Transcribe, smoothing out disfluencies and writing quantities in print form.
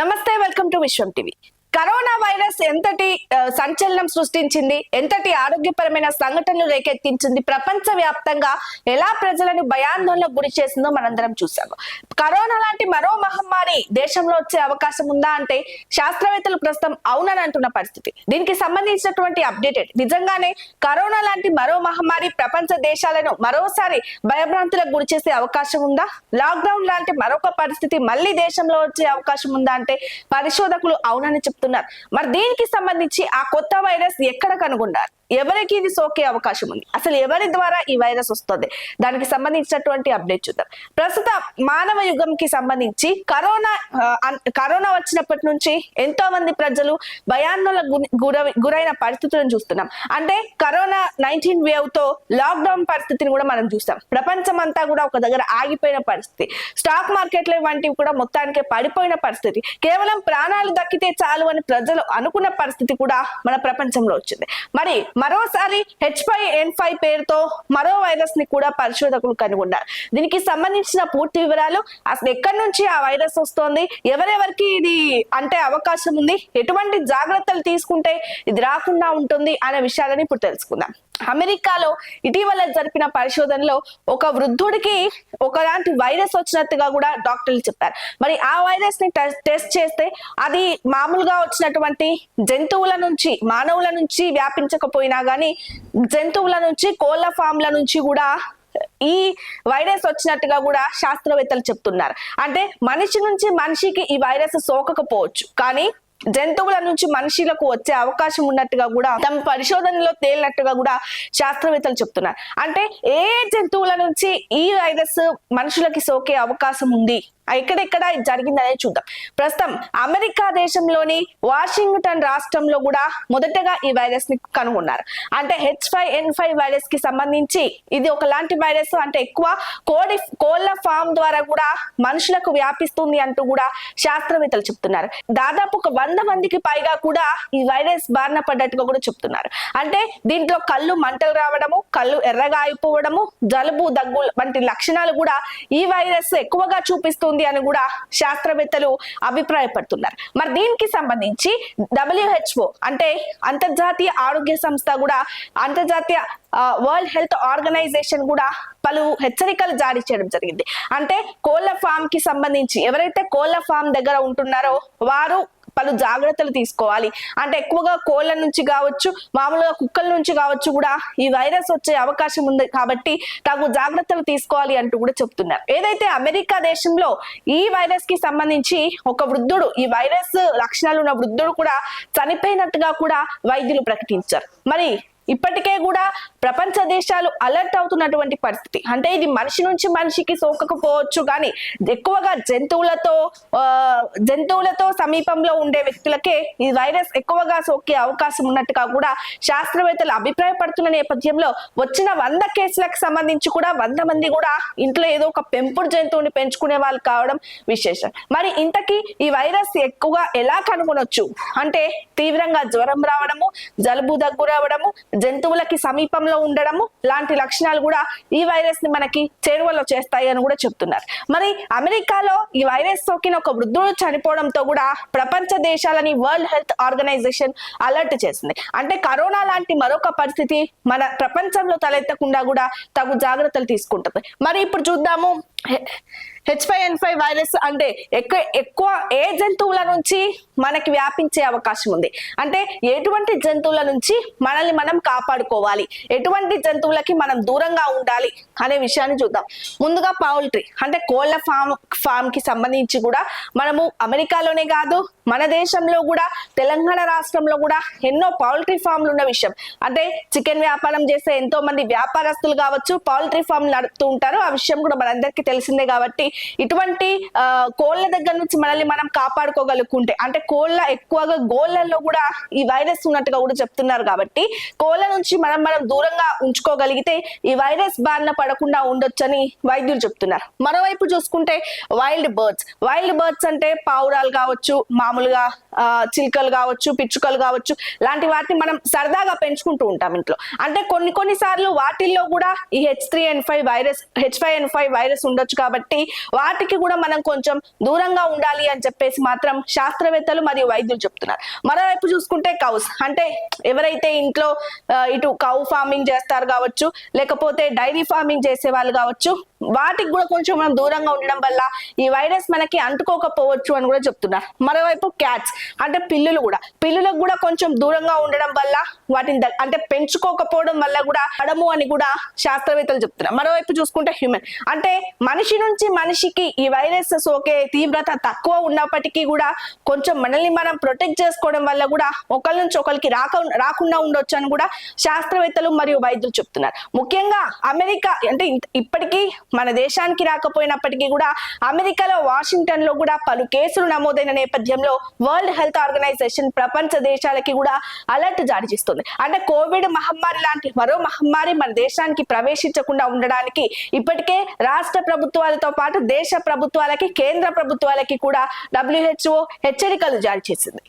నమస్తే, welcome to Vishwam TV. Corona virus ఎంతటి సంచలనం సృష్టించింది, ఎంతటి ఆరోగ్యపరమైన సంఘటనలు రేకెత్తించింది, ప్రపంచ వ్యాప్తంగా ఎలా ప్రజలను భయాందోళనకు గురి చేసిందో మనందరం చూసాము. కరోనా లాంటి మరో మహమ్మారి దేశంలో వచ్చే అవకాశం ఉందా అంటే శాస్త్రవేత్తలు ప్రస్తుతం అవునని అంటున్న పరిస్థితి. దీనికి సంబంధించినటువంటి అప్డేటెడ్ నిజంగానే కరోనా లాంటి మరో మహమ్మారి ప్రపంచ దేశాలను మరోసారి భయభ్రాంతులకు గురి చేసే అవకాశం ఉందా? లాక్డౌన్ లాంటి మరొక పరిస్థితి మళ్ళీ దేశంలో వచ్చే అవకాశం ఉందా అంటే పరిశోధకులు అవునని చెప్తున్నారు. మరి దీనికి సంబంధించి ఆ కొత్త వైరస్ ఎక్కడ కనుగొన్నారు, ఎవరికి ఇది సోకే అవకాశం ఉంది, అసలు ఎవరి ద్వారా ఈ వైరస్ వస్తుంది, దానికి సంబంధించినటువంటి అప్డేట్ చూద్దాం. ప్రస్తుత మానవ యుగంకి సంబంధించి కరోనా వచ్చినప్పటి నుంచి ఎంతో మంది ప్రజలు భయాందోళనకు గురైన పరిస్థితులను చూస్తున్నాం. అంటే కరోనా 19 వేవ్ తో లాక్డౌన్ పరిస్థితిని కూడా మనం చూస్తాం. ప్రపంచం అంతా కూడా ఒక దగ్గర ఆగిపోయిన పరిస్థితి, స్టాక్ మార్కెట్ల వంటివి కూడా మొత్తానికి పడిపోయిన పరిస్థితి, కేవలం ప్రాణాలు దక్కితే చాలు అని ప్రజలు అనుకున్న పరిస్థితి కూడా మన ప్రపంచంలో వచ్చింది. మరి మరోసారి H5N5 పేరుతో మరో వైరస్ ని కూడా పరిశోధకులు కనుగొన్నారు. దీనికి సంబంధించిన పూర్తి వివరాలు, అసలు ఎక్కడి నుంచి ఆ వైరస్ వస్తోంది, ఎవరెవరికి ఇది అంటే అవకాశం ఉంది, ఎటువంటి జాగ్రత్తలు తీసుకుంటే ఇది రాకుండా ఉంటుంది అనే విషయాలని ఇప్పుడు తెలుసుకుందాం. అమెరికాలో ఇటీవల జరిపిన పరిశోధనలో ఒక వృద్ధుడికి ఒకలాంటి వైరస్ వచ్చినట్టుగా కూడా డాక్టర్లు చెప్పారు. మరి ఆ వైరస్ ని టెస్ట్ చేస్తే అది మామూలుగా వచ్చినటువంటి జంతువుల నుంచి మానవుల నుంచి వ్యాపించకపోయినా గానీ జంతువుల నుంచి కోళ్ల ఫామ్ల నుంచి కూడా ఈ వైరస్ వచ్చినట్టుగా కూడా శాస్త్రవేత్తలు చెప్తున్నారు. అంటే మనిషి నుంచి మనిషికి ఈ వైరస్ సోకకపోవచ్చు, కానీ జంతువుల నుంచి మనుషులకు వచ్చే అవకాశం ఉన్నట్టుగా కూడా తమ పరిశోధనలో తేలినట్టుగా కూడా శాస్త్రవేత్తలు చెప్తున్నారు. అంటే ఏ జంతువుల నుంచి ఈ వైరస్ మనుషులకి సోకే అవకాశం ఉంది, ఎక్కడెక్కడ జరిగిందనే చూద్దాం. ప్రస్తుతం అమెరికా దేశంలోని వాషింగ్టన్ రాష్ట్రంలో కూడా మొదటగా ఈ వైరస్ ని కనుగొన్నారు. అంటే H5N5 వైరస్ కి సంబంధించి ఇది ఒకలాంటి వైరస్, అంటే ఎక్కువ కోళ్ల ఫామ్ ద్వారా కూడా మనుషులకు వ్యాపిస్తుంది అంటూ కూడా శాస్త్రవేత్తలు చెప్తున్నారు. దాదాపు ఒక 100 మందికి పైగా కూడా ఈ వైరస్ బారిన పడ్డట్టుగా కూడా చెప్తున్నారు. అంటే దీంట్లో కళ్ళు మంటలు రావడము, కళ్ళు ఎర్రగా అయిపోవడము, జలుబు దగ్గు వంటి లక్షణాలు కూడా ఈ వైరస్ ఎక్కువగా చూపిస్తుంది అని కూడా శాస్త్రవేత్తలు అభిప్రాయపడుతున్నారు. మరి దీనికి సంబంధించి WHO అంటే అంతర్జాతీయ ఆరోగ్య సంస్థ కూడా, అంతర్జాతీయ వరల్డ్ హెల్త్ ఆర్గనైజేషన్ కూడా పలు హెచ్చరికలు జారీ చేయడం జరిగింది. అంటే కోళ్ల ఫామ్ కి సంబంధించి ఎవరైతే కోళ్ల ఫామ్ దగ్గర ఉంటున్నారో వారు పలు జాగ్రత్తలు తీసుకోవాలి. అంటే ఎక్కువగా కోళ్ల నుంచి కావచ్చు, మామూలుగా కుక్కల నుంచి కావచ్చు కూడా ఈ వైరస్ వచ్చే అవకాశం ఉంది కాబట్టి తగు జాగ్రత్తలు తీసుకోవాలి అంటూ కూడా చెప్తున్నారు. ఏదైతే అమెరికా దేశంలో ఈ వైరస్ కి సంబంధించి ఒక వృద్ధుడు, ఈ వైరస్ లక్షణాలు ఉన్న వృద్ధుడు కూడా చనిపోయినట్టుగా కూడా వైద్యులు ప్రకటించారు. మరి ఇప్పటికే కూడా ప్రపంచ దేశాలు అలర్ట్ అవుతున్నటువంటి పరిస్థితి. అంటే ఇది మనిషి నుంచి మనిషికి సోకకపోవచ్చు, కానీ ఎక్కువగా జంతువులతో సమీపంలో ఉండే వ్యక్తులకే ఈ వైరస్ ఎక్కువగా సోకే అవకాశం ఉన్నట్టుగా కూడా శాస్త్రవేత్తలు అభిప్రాయపడుతున్న నేపథ్యంలో వచ్చిన 100 కేసులకు సంబంధించి కూడా 100 మంది కూడా ఇంట్లో ఏదో ఒక పెంపుడు జంతువుని పెంచుకునే వాళ్ళు కావడం విశేషం. మరి ఇంతకీ ఈ వైరస్ ఎక్కువగా ఎలా కనుగొనొచ్చు అంటే తీవ్రంగా జ్వరం రావడము, జలుబు దగ్గు రావడము, జంతువులకి సమీపంలో ఉండడము లాంటి లక్షణాలు కూడా ఈ వైరస్ ని మనకి చేరువలో చేస్తాయి అని కూడా చెప్తున్నారు. మరి అమెరికాలో ఈ వైరస్ సోకిన ఒక వృద్ధుడు చనిపోవడంతో కూడా ప్రపంచ దేశాలని వరల్డ్ హెల్త్ ఆర్గనైజేషన్ అలర్ట్ చేసింది. అంటే కరోనా లాంటి మరొక పరిస్థితి మన ప్రపంచంలో తలెత్తకుండా కూడా తగు జాగ్రత్తలు తీసుకుంటుంది. మరి ఇప్పుడు చూద్దాము, H5N5 వైరస్ అంటే ఎక్కువ ఏ జంతువుల నుంచి మనకి వ్యాపించే అవకాశం ఉంది, అంటే ఎటువంటి జంతువుల నుంచి మనల్ని మనం కాపాడుకోవాలి, ఎటువంటి జంతువులకి మనం దూరంగా ఉండాలి అనే విషయాన్ని చూద్దాం. ముందుగా పౌల్ట్రీ అంటే కోళ్ల ఫామ్ కి సంబంధించి కూడా మనము అమెరికాలోనే కాదు మన దేశంలో కూడా తెలంగాణ రాష్ట్రంలో కూడా ఎన్నో పౌల్ట్రీ ఫామ్లు ఉన్న విషయం. అంటే చికెన్ వ్యాపారం చేసే ఎంతో మంది వ్యాపారస్తులు కావచ్చు పౌల్ట్రీ ఫామ్ నడుపుతూ ఉంటారు. ఆ విషయం కూడా మనందరికీ తెలిసిందే. కాబట్టి ఇటువంటి కోళ్ల దగ్గర నుంచి మనల్ని మనం కాపాడుకోగలుగుకుంటే, అంటే కోళ్ల ఎక్కువగా గోళ్లలో కూడా ఈ వైరస్ ఉన్నట్టుగా కూడా చెప్తున్నారు. కాబట్టి కోళ్ల నుంచి మనం దూరంగా ఉంచుకోగలిగితే ఈ వైరస్ బారిన పడకుండా ఉండొచ్చని వైద్యులు చెప్తున్నారు. మరోవైపు చూసుకుంటే వైల్డ్ బర్డ్స్ అంటే పావురాలు కావచ్చు, మామూలు మామూలుగా చిలుకలు కావచ్చు, పిచ్చుకలు కావచ్చు, లాంటి వాటిని మనం సరదాగా పెంచుకుంటూ ఉంటాం ఇంట్లో. అంటే కొన్నిసార్లు వాటిల్లో కూడా ఈ H5N5 వైరస్ ఉండొచ్చు కాబట్టి వాటికి కూడా మనం కొంచెం దూరంగా ఉండాలి అని చెప్పేసి మాత్రం శాస్త్రవేత్తలు మరియు వైద్యులు చెప్తున్నారు. మరోవైపు చూసుకుంటే కౌస్, అంటే ఎవరైతే ఇంట్లో ఇటు కౌ ఫార్మింగ్ చేస్తారు కావచ్చు, లేకపోతే డైరీ ఫార్మింగ్ చేసే వాళ్ళు కావచ్చు, వాటికి కూడా కొంచెం మనం దూరంగా ఉండడం వల్ల ఈ వైరస్ మనకి అంటుకోకపోవచ్చు అని కూడా చెప్తున్నారు. మరోవైపు క్యాట్స్, అంటే పిల్లులకు కూడా కొంచెం దూరంగా ఉండడం వల్ల వాటిని అంటే పెంచుకోకపోవడం వల్ల కూడా పడము అని కూడా శాస్త్రవేత్తలు చెప్తున్నారు. మరోవైపు చూసుకుంటే హ్యూమన్, అంటే మనిషి నుంచి మనిషికి ఈ వైరస్ సోకే తీవ్రత తక్కువ ఉన్నప్పటికీ కూడా కొంచెం మనల్ని మనం ప్రొటెక్ట్ చేసుకోవడం వల్ల కూడా ఒకరి నుంచి ఒకరికి రాకుండా ఉండొచ్చు అని కూడా శాస్త్రవేత్తలు మరియు వైద్యులు చెప్తున్నారు. ముఖ్యంగా అమెరికా, అంటే ఇప్పటికీ మన దేశానికి రాకపోయినప్పటికీ కూడా అమెరికాలో వాషింగ్టన్ లో కూడా పలు కేసులు నమోదైన నేపథ్యంలో వరల్డ్ హెల్త్ ఆర్గనైజేషన్ ప్రపంచ దేశాలకి కూడా అలర్ట్ జారీ చేస్తుంది. అంటే కోవిడ్ మహమ్మారి లాంటి మరో మహమ్మారి మన దేశానికి ప్రవేశించకుండా ఉండడానికి ఇప్పటికే రాష్ట్ర ప్రభుత్వాలతో పాటు దేశ ప్రభుత్వాలకి, కేంద్ర ప్రభుత్వాలకి కూడా WHO హెచ్చరికలు జారీ చేసింది.